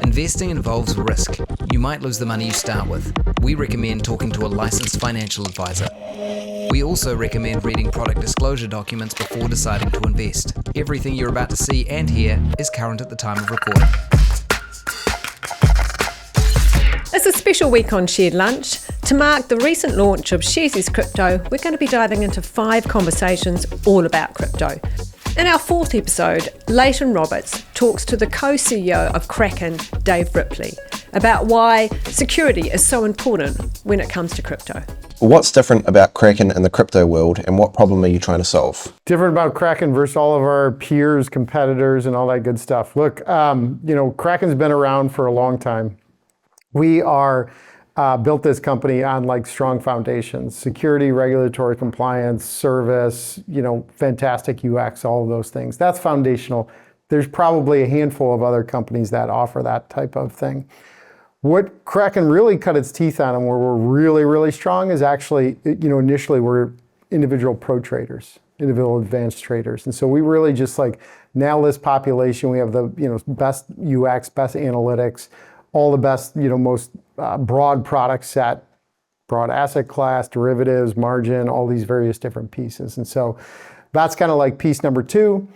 Investing involves risk. You might lose the money you start with. We recommend talking to a licensed financial advisor. We also recommend reading product disclosure documents before deciding to invest. Everything you're about to see and hear is current at the time of recording. It's a special week on Shared Lunch. To mark the recent launch of Sharesies Crypto, we're going to be diving into 5 conversations all about crypto. In our 4th episode, Leighton Roberts talks to the co-CEO of Kraken, Dave Ripley, about why security is so important when it comes to crypto. What's different about Kraken in the crypto world, and what problem are you trying to solve? Different about Kraken versus all of our peers, competitors, and all that good stuff. Look, Kraken's been around for a long time. We are built this company on strong foundations: security, regulatory compliance, service, fantastic UX, all of those things. That's foundational. There's probably a handful of other companies that offer that type of thing. What Kraken really cut its teeth on and where we're really, really strong is actually, initially we're individual pro traders, individual advanced traders. And so we really just nail this population. We have the, best UX, best analytics, all the best, most broad product set, broad asset class, derivatives, margin, all these various different pieces. And so that's kind of piece number 2.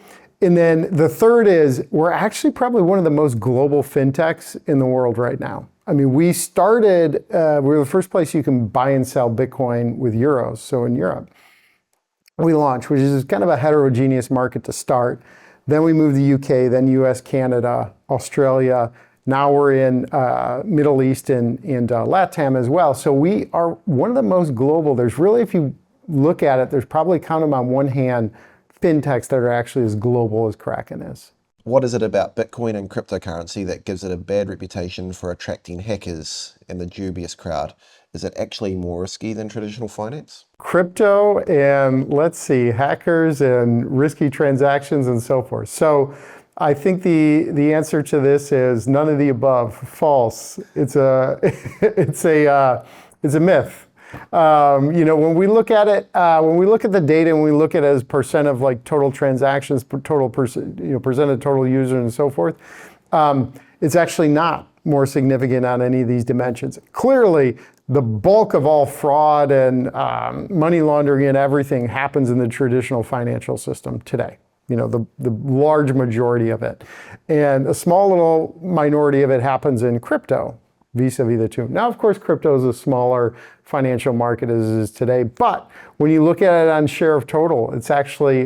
And then the third is we're actually probably one of the most global fintechs in the world right now. I mean, we started, we're the first place you can buy and sell Bitcoin with euros. So in Europe, we launched, which is kind of a heterogeneous market to start. Then we moved to the UK, then US, Canada, Australia. Now we're in Middle East and LATAM as well. So we are one of the most global. There's really, if you look at it, there's probably count them on one hand fintechs that are actually as global as Kraken is. What is it about Bitcoin and cryptocurrency that gives it a bad reputation for attracting hackers and the dubious crowd? Is it actually more risky than traditional finance? Crypto and, hackers and risky transactions and so forth. So I think the answer to this is none of the above. False. It's a myth. When we look at it, when we look at the data and we look at it as percent of total transactions, percent of total users and so forth, it's actually not more significant on any of these dimensions. Clearly, the bulk of all fraud and money laundering and everything happens in the traditional financial system today. The large majority of it. And a small little minority of it happens in crypto, vis-a-vis the two. Now, of course, crypto is a smaller financial market as it is today, but when you look at it on share of total, it's actually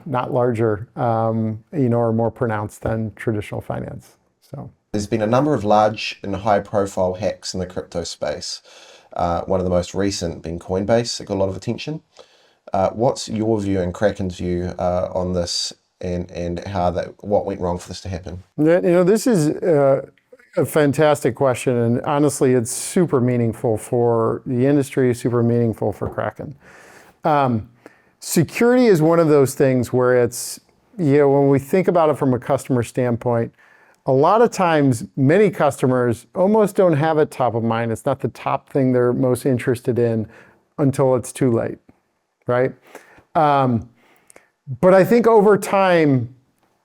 not larger, or more pronounced than traditional finance. So there's been a number of large and high-profile hacks in the crypto space. One of the most recent being Coinbase. That got a lot of attention. What's your view and Kraken's view on this, and what went wrong for this to happen? This is a fantastic question, and honestly, it's super meaningful for the industry, super meaningful for Kraken. Security is one of those things where it's, when we think about it from a customer standpoint, a lot of times, many customers almost don't have it top of mind. It's not the top thing they're most interested in until it's too late. Right? But I think over time,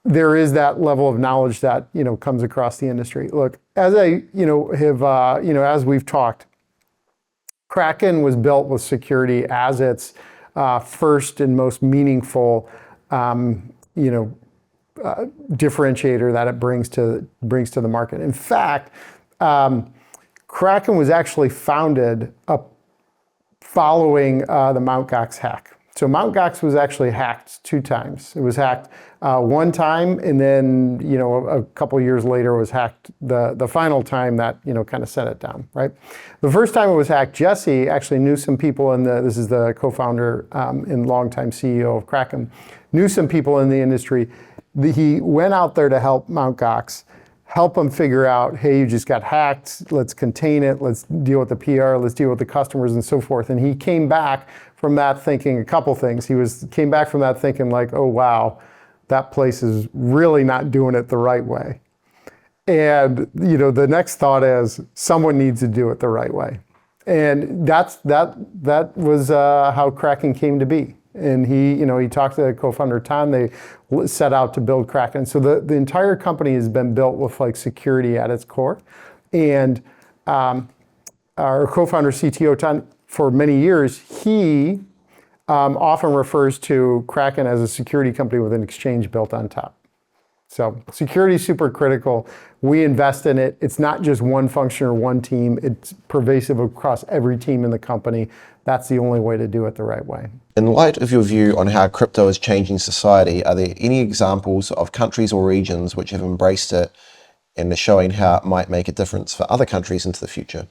there is that level of knowledge that, comes across the industry. Look, as as we've talked, Kraken was built with security as its first and most meaningful, differentiator that it brings to the market. In fact, Kraken was actually founded following the Mt. Gox hack. So Mt. Gox was actually hacked 2 times. It was hacked one time, and then a couple years later it was hacked the final time that kind of set it down. Right. The first time it was hacked, Jesse actually knew some people this is the co-founder and longtime CEO of Kraken, knew some people in the industry. He went out there to help Mt. Gox, help them figure out, hey, you just got hacked, let's contain it, let's deal with the PR, let's deal with the customers and so forth. And he came back from that thinking a couple things. He came back from that thinking oh wow, that place is really not doing it the right way. And the next thought is someone needs to do it the right way. And that was how Kraken came to be. And he talked to the co-founder Tom. They set out to build Kraken. So the entire company has been built with like security at its core. And our co-founder CTO Tom, for many years, he often refers to Kraken as a security company with an exchange built on top. So security is super critical. We invest in it. It's not just one function or one team. It's pervasive across every team in the company. That's the only way to do it the right way. In light of your view on how crypto is changing society, are there any examples of countries or regions which have embraced it and are showing how it might make a difference for other countries into the future?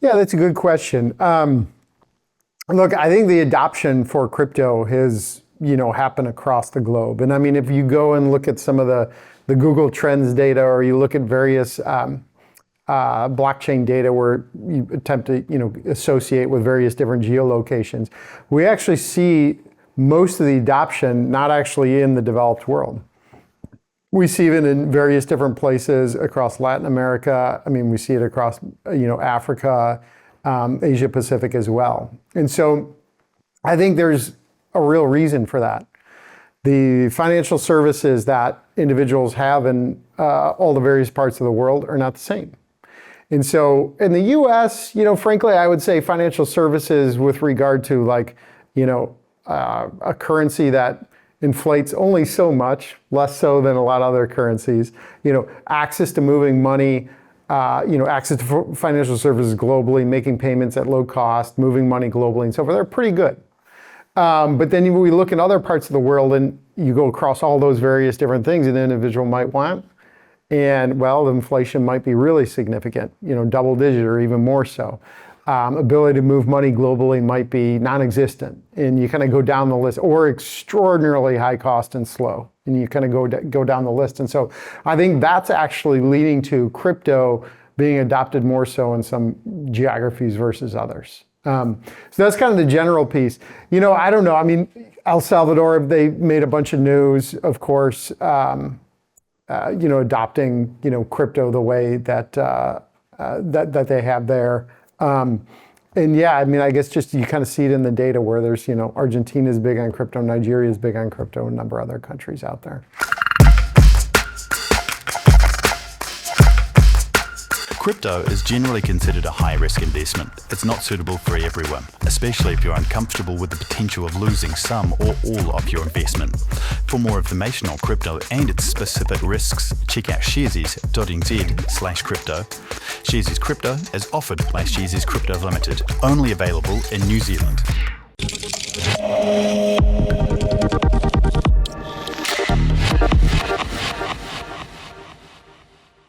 Yeah, that's a good question. Look, I think the adoption for crypto has happen across the globe. And I mean, if you go and look at some of the Google Trends data, or you look at various blockchain data where you attempt to associate with various different geolocations, we actually see most of the adoption not actually in the developed world. We see it in various different places across Latin America. I mean, we see it across Africa, Asia Pacific as well. And so I think there's a real reason for that. The financial services that individuals have in all the various parts of the world are not the same. And so in the US, frankly, I would say financial services with regard to a currency that inflates only so much, less so than a lot of other currencies, access to moving money, access to financial services globally, making payments at low cost, moving money globally and so forth, they're pretty good. But then we look in other parts of the world and you go across all those various different things an individual might want. And well, the inflation might be really significant, double digit or even more so. Ability to move money globally might be non-existent. And you kind of go down the list, or extraordinarily high cost and slow. And you kind of go down the list. And so I think that's actually leading to crypto being adopted more so in some geographies versus others. So that's kind of the general piece. I don't know. I mean, El Salvador, they made a bunch of news, of course, adopting, crypto the way that that they have there. And yeah, I mean, I guess just you kind of see it in the data where there's, Argentina is big on crypto, Nigeria is big on crypto, and a number of other countries out there. Crypto is generally considered a high-risk investment. It's not suitable for everyone, especially if you're uncomfortable with the potential of losing some or all of your investment. For more information on crypto and its specific risks, check out sharesies.nz/crypto. Sharesies Crypto is offered by Sharesies Crypto Limited, only available in New Zealand.